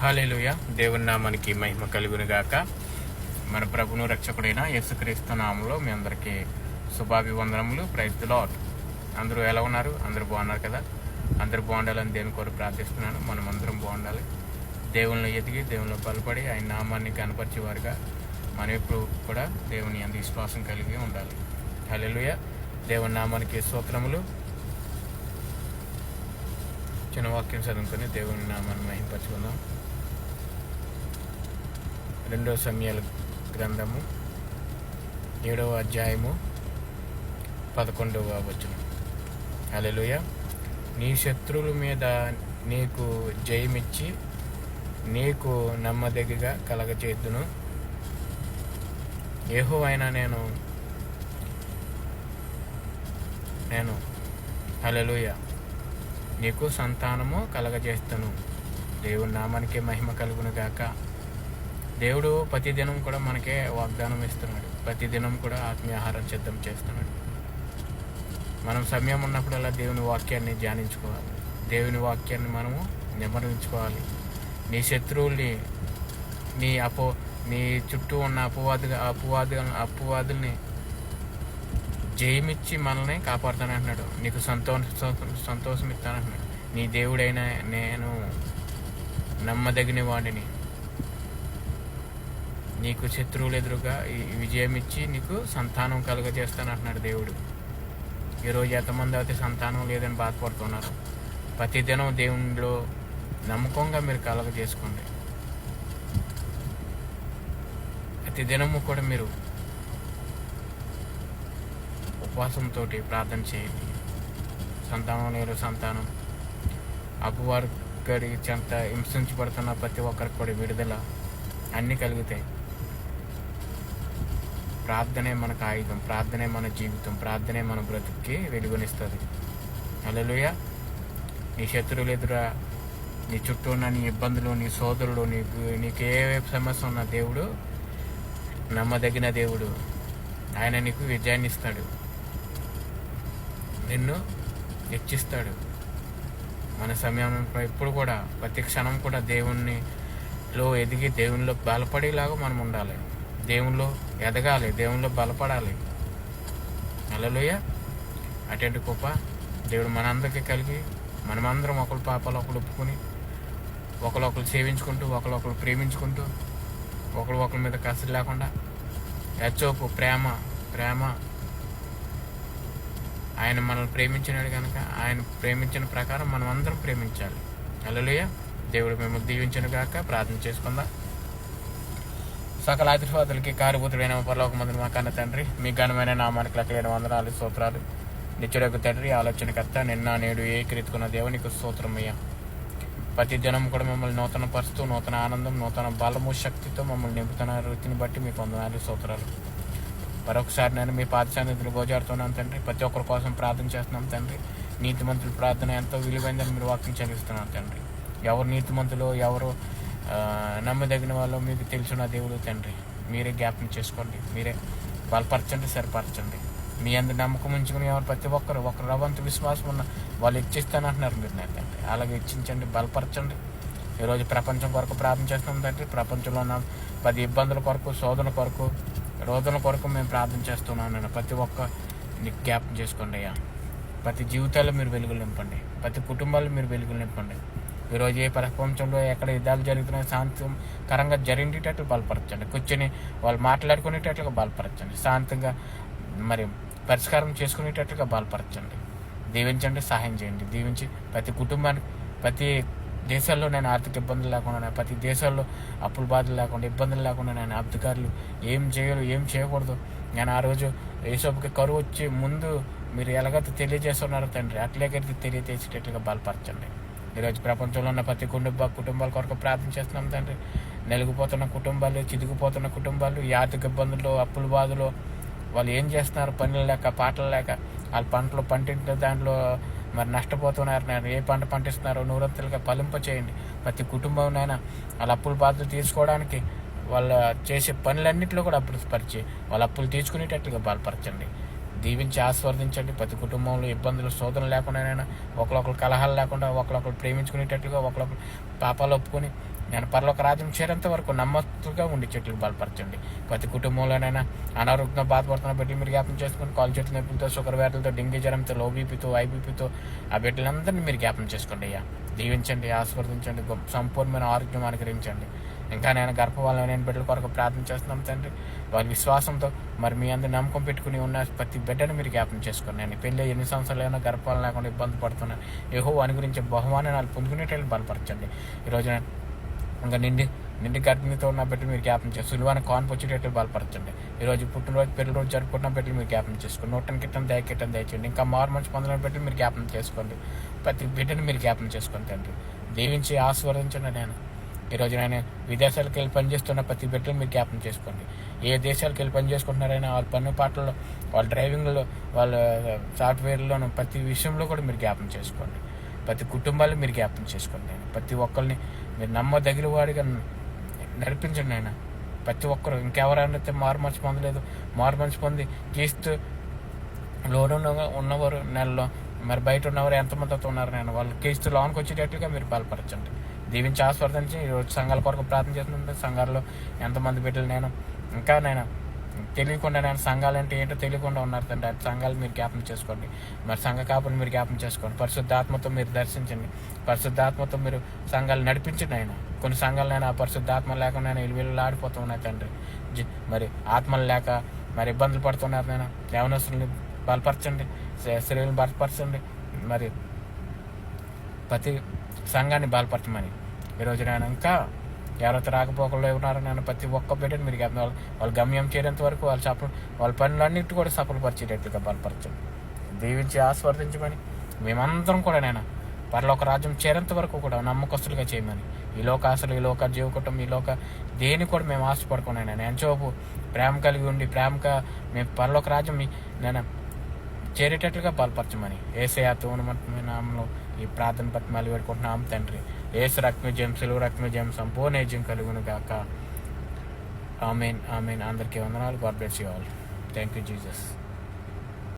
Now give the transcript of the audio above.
హల్లెలూయా. దేవుని నామానికి మహిమ కలుగును గాక. మన ప్రభును రక్షకుడైన యేసుక్రీస్తు నామంలో మీ అందరికీ శుభాభివందనములు. Praise the lord. అందరూ ఎలా ఉన్నారు? అందరూ బాగున్నారు కదా? అందరూ బాగుండాలని దేవుని కోరి ప్రార్థిస్తున్నాను. మనం అందరం బాగుండాలి. దేవుళ్ళు ఎదిగి దేవుళ్ళు బలపడి ఆయన నామాన్ని కనపరిచేవారుగా మనం ఎప్పుడు కూడా దేవుని అంత విశ్వాసం కలిగి ఉండాలి. హల్లెలూయా. దేవుని నామానికి స్తోత్రములు. చిన్న వాక్యం చదువుకొని దేవుని నామాన్ని మహింపరచుకుందాం. 2 సమూయేలు గ్రంథము 7వ అధ్యాయము 11వ వచనం. హల్లెలూయా. నీ శత్రువుల మీద నీకు జయమిచ్చి నీకు నెమ్మదిగా కలగచేద్దును. యెహోవైన నేను హల్లెలూయా నీకు సంతానము కలగజేస్తాను. దేవుని నామానికి మహిమ కలుగును గాక. దేవుడు ప్రతిదినం కూడా మనకే వాగ్దానం ఇస్తున్నాడు. ప్రతిదినం కూడా ఆత్మీయ ఆహారం సిద్ధం చేస్తున్నాడు. మనం సమయం ఉన్నప్పుడల్లా దేవుని వాక్యాన్ని ధ్యానించుకోవాలి. దేవుని వాక్యాన్ని మనము నిమరించుకోవాలి. నీ శత్రువుల్ని నీ చుట్టూ ఉన్న అపవాదుల్ని జయమిచ్చి మనల్ని కాపాడుతానంటున్నాడు. నీకు సంతోషం ఇస్తానంటున్నాడు. నీ దేవుడైన నేను నమ్మదగిన వాడిని. నీకు శత్రువులు ఎదురుగా విజయం ఇచ్చి నీకు సంతానం కలుగజేస్తానంటున్నాడు దేవుడు. ఈరోజు ఎంతమంది అయితే సంతానం లేదని బాధపడుతున్నారు. ప్రతిదినం దేవునిలో నమ్మకంగా మీరు కలుగజేసుకోండి. ప్రతిదినము కూడా మీరు ఉపవాసంతో ప్రార్థన చేయండి. సంతానం లేరు సంతానం అపవారు గడికి చెంత హింసించబడుతున్న ప్రతి ఒక్కరికి కూడా విడుదల అన్నీ కలుగుతాయి. ప్రార్థనే మనకు ఆయుధం. ప్రార్థనే మన జీవితం. ప్రార్థనే మన బ్రతుక్కి వెలుగునిస్తుంది. హల్లెలూయా. నీ శత్రువులు ఎదురా నీ చుట్టూ ఉన్న నీ ఇబ్బందులు, నీ సోదరులు, నీకు ఏ సమస్య ఉన్న దేవుడు నమ్మదగిన దేవుడు. ఆయన నీకు విజయాన్ని ఇస్తాడు. నిన్ను హెచ్చిస్తాడు. మన సమయం ఎప్పుడు కూడా ప్రతి క్షణం కూడా దేవునిలో ఎదిగి దేవునిలో బలపడేలాగా మనం ఉండాలి. దేవునిలో ఎదగాలి. దేవునిలో బలపడాలి. హల్లెలూయా. అటువంటి కృప దేవుడు మనందరికీ కలిగి మనమందరం ఒకరి పాపాలు ఒకరు ఒప్పుకొని ఒకరు సేవించుకుంటూ ఒకరు ప్రేమించుకుంటూ ఒకరి మీద కష్టం లేకుండా యచ్చోపు ప్రేమ ఆయన మనల్ని ప్రేమించినాడు కనుక ఆయన ప్రేమించిన ప్రకారం మనం అందరం ప్రేమించాలి. హల్లెలూయా. దేవుడు మేము దీవించను గాక. ప్రార్థన చేసుకుందాం. సకల ఆశీర్వాదాలకి కారుభూతుడైన పరలోకమందున మా కన్న తండ్రి, మీ ఘనమైన నామానికి లెక్కలేని వందనాలు స్తోత్రాలు. నిత్యుడకు తండ్రి, ఆలోచనకర్త, నిన్న నేడు ఏకరీతుకున్న దేవునికి స్తోత్రమయ్యా. ప్రతి దినం కూడా మిమ్మల్ని నూతన పరుస్తూ నూతన ఆనందం, నూతన బలము, శక్తితో మమ్మల్ని నింపుతున్న రీతిని బట్టి మీకు వందనాలు స్తోత్రాలు. మరొకసారి నేను మీ పాద సన్నిధిలో గోజాడుతున్నాను తండ్రి. ప్రతి ఒక్కరి కోసం ప్రార్థన చేస్తున్నాం తండ్రి. నీతిమంతుల ప్రార్థన ఎంతో విలువైందని మీరు వాక్యం చెల్లిస్తున్నాను తండ్రి. ఎవరు నీతిమంతులు, ఎవరు నమ్మదగిన వాళ్ళు మీకు తెలుసున్న దేవుడు తండ్రి. మీరే జ్ఞాపకం చేసుకోండి. మీరే బలపరచండి, సరిపరచండి. మీ అందరి నమ్మకం ఉంచుకుని ఎవరు ప్రతి ఒక్కరు ఒకరు రవంతు విశ్వాసం ఉన్న వాళ్ళు ఇచ్చిస్తానంటున్నారు మీరు తండ్రి. అలాగే ఇచ్చించండి, బలపరచండి. ఈరోజు ప్రపంచం కొరకు ప్రార్థన చేస్తున్నాం తండ్రి. ప్రపంచంలో ఉన్న 10 ఇబ్బందుల కొరకు, శోధన కొరకు, రోదన కొరకు మేము ప్రార్థన చేస్తున్నాం నేను. ప్రతి ఒక్క నీకు జ్ఞాపకం చేసుకోండి అయ్యా. ప్రతి జీవితాల్లో మీరు వెలుగులు నింపండి. ప్రతి కుటుంబాల్లో మీరు వెలుగులు నింపండి. ఈరోజు ఏ ప్రపంచంలో ఎక్కడ యుద్ధాలు జరుగుతున్నాయో శాంతికరంగా జరిగేటట్లు బలపరచండి. కూర్చొని వాళ్ళు మాట్లాడుకునేటట్లుగా బలపరచండి. శాంతంగా మరి పరిష్కారం చేసుకునేటట్లుగా బలపరచండి. దీవించండి, సహాయం చేయండి. దీవించి ప్రతి కుటుంబానికి, ప్రతి దేశాల్లో నేను ఆర్థిక ఇబ్బందులు లేకుండా, ప్రతి దేశాల్లో అప్పుల బాధలు లేకుండా, ఇబ్బందులు లేకుండా నేను అధికారులు ఏం చేయకూడదు. నేను ఆ రోజు యేసోపుకి కరువు వచ్చి ముందు మీరు ఎలాగైతే తెలియజేస్తున్నారు తండ్రి, అట్లేకైతే తెలియజేసేటట్లుగా బలపరచండి. ఈరోజు ప్రపంచంలో ఉన్న ప్రతి కుటుంబాల కొరకు ప్రార్థన చేస్తున్నాం తండ్రి. నలిగిపోతున్న కుటుంబాలు, చిదిగిపోతున్న కుటుంబాలు, ఈ ఆర్థిక ఇబ్బందులు, అప్పుల బాధలు, వాళ్ళు ఏం చేస్తున్నారు, పనులు లేక, పాటలు లేక, వాళ్ళ పంటలు పండించిన దాంట్లో మరి నష్టపోతున్నారు. నేను ఏ పంట పండిస్తున్నారో నూరంతలుగా ఫలింప చేయండి. ప్రతి కుటుంబంనైనా వాళ్ళ అప్పుల బాధలు తీర్చుకోవడానికి వాళ్ళ చేసే పనులన్నింటిలో కూడా అప్పులు పరిచి వాళ్ళ అప్పులు తీర్చుకునేటట్లుగా బలపరచండి. దీవించి ఆస్వాదించండి. ప్రతి కుటుంబంలో ఇబ్బందులు శోధన లేకుండా ఒకరికొకరు కలహాలు లేకుండా ఒకరికొకరు ప్రేమించుకునేటట్లుగా ఒకరికొకరు పాపాలు ఒప్పుకొని నేను పరలోక రాజ్యం చేరేంత వరకు నమ్మకంగా ఉండి చెట్లకు బలపరచండి. ప్రతి కుటుంబంలోనైనా అనారోగ్యంగా బాధపడుతున్న బిడ్డలు మీరు జ్ఞాపం చేసుకుని, కాలు చేతుల నొప్పులతో, షుగర్ వ్యాధులతో, డెంగ్యూ జ్వరంతో, లో బీపీతో, ఐబీపీతో ఆ బిడ్డలందరినీ మీరు జ్ఞాపం చేసుకోండి అయ్యా. దీవించండి, ఆశీర్వదించండి, సంపూర్ణమైన ఆరోగ్యం అనుగ్రహించండి. ఇంకా నేను గర్భవాళ్ళని బిడ్డల కొరకు ప్రార్థన చేస్తున్నాం తండ్రి. వారి విశ్వాసంతో మరి మీ అందరి నమ్మకం పెట్టుకుని ఉన్న ప్రతి బిడ్డను మీరు జ్ఞాపం చేసుకోండి. నేను పెళ్ళి 8 సంవత్సరాలైనా గర్భవాళ్ళు లేకుండా ఇబ్బంది పడుతున్నాను. యెహోవా అనుగురించి బహుమానాలు పొందుకునేటట్లు బలపరచండి. ఈరోజు నేను ఇంకా నిండి గర్భిణితో ఉన్న బిడ్డలు మీరు జ్ఞాపం చేసి సులువైన కాన్పు వచ్చేటట్లు బలపరచండి. ఈరోజు పుట్టినరోజు పెళ్లిరోజు జరుపుకుంటున్న బిడ్డలు మీరు జ్ఞాపం చేసుకోండి. నూటని కిట్టం దయచేయండి. ఇంకా మార్మల్స్ పొందిన బిడ్డలు మీరు జ్ఞాపం చేసుకోండి. ప్రతి బిడ్డను మీరు జ్ఞాపం చేసుకోండి తండ్రి. దీవించి ఆశీర్వదించండి. నేను ఈరోజు నేను విదేశాలకు వెళ్ళి పనిచేస్తున్న ప్రతి బిడ్డలు మీరు జ్ఞాపం చేసుకోండి. ఏ దేశాలకు వెళ్ళి పని చేసుకుంటున్నారైనా వాళ్ళ పన్ను పాటల్లో, వాళ్ళ డ్రైవింగ్లో, వాళ్ళ సాఫ్ట్వేర్లోనూ ప్రతి విషయంలో కూడా మీరు జ్ఞాపం చేసుకోండి. ప్రతి కుటుంబాలు మీరు జ్ఞాపం చేసుకోండి. నేను ప్రతి ఒక్కరిని మీరు నమ్మదగిన వాడిగా నడిపించండి. ఆయన ప్రతి ఒక్కరు ఇంకెవరైనా మార్మల్స్ పొందలేదు, మార్మల్స్ పొంది క్రీస్తు లోను ఉన్నవారు నెలలో మరి బయట ఉన్నవారు ఎంతమందితో ఉన్నారు, నేను వాళ్ళు క్రీస్తు లోనికి వచ్చేటట్లుగా మీరు బలపరచండి. దీవించి ఆస్వాదించి ఈరోజు సంఘాల కొరకు ప్రార్థన చేస్తుంటే సంఘాల్లో ఎంతమంది బిడ్డలు నేను ఇంకా నేను తెలియకుండా నేను సంఘాలు అంటే ఏంటో తెలియకుండా ఉన్నారు తండ్రి. సంఘాలు మీరు జ్ఞాపం చేసుకోండి. మరి సంఘ కాపుని మీరు జ్ఞాపం చేసుకోండి. పరిశుద్ధాత్మతో మీరు దర్శించండి. పరిశుద్ధాత్మతో మీరు సంఘాలు నడిపించండి. ఆయన కొన్ని సంఘాలు నేను ఆ పరిశుద్ధాత్మ లేకుండా నేను వీళ్ళు ఆడిపోతూ ఉన్నాయి తండ్రి. మరి ఆత్మలు లేక మరి ఇబ్బందులు పడుతున్నారు. నేను యవనస్తుల్ని బలపరచండి, స్త్రీలను బలపరచండి. మరి ప్రతి సంఘాన్ని బలపరచమని ఈరోజు నేను ఇంకా ఎవరైతే రాకపోకల్లో ఉన్నారో నేను ప్రతి ఒక్క బిడ్డని మీరు వాళ్ళ గమ్యం చేరేంత వరకు వాళ్ళ పనులన్నిటి కూడా సఫలపరిచేటట్లుగా బలపరచండి. దీవించి ఆస్వాదించమని మేమందరం కూడా నేను పరలోక రాజ్యం చేరేంత వరకు కూడా నమ్మకస్తులుగా చేయమని, ఈ లోక ఆశలు, ఈ లోక జీవకుటం, ఈ లోక దేని కూడా మేము ఆశపడుకున్నాను. నేను ఎంచోపు ప్రేమ కలిగి ఉండి ప్రేమగా మేము పరలోక రాజ్యం నేను చేరేటట్లుగా బలపరచమని యేసయ్య ఉన్నతమైన నామములో ఈ ప్రార్థన పత్తి మళ్ళీ వేడుకుంటున్నాం తండ్రి. యేసు రక్తము జయం, సిలువ రక్తము జయం, సంపూర్ణ విజయం కలుగును గాక. ఆమేన్. అందరికీ వందనాలు. God bless you all. Thank you Jesus.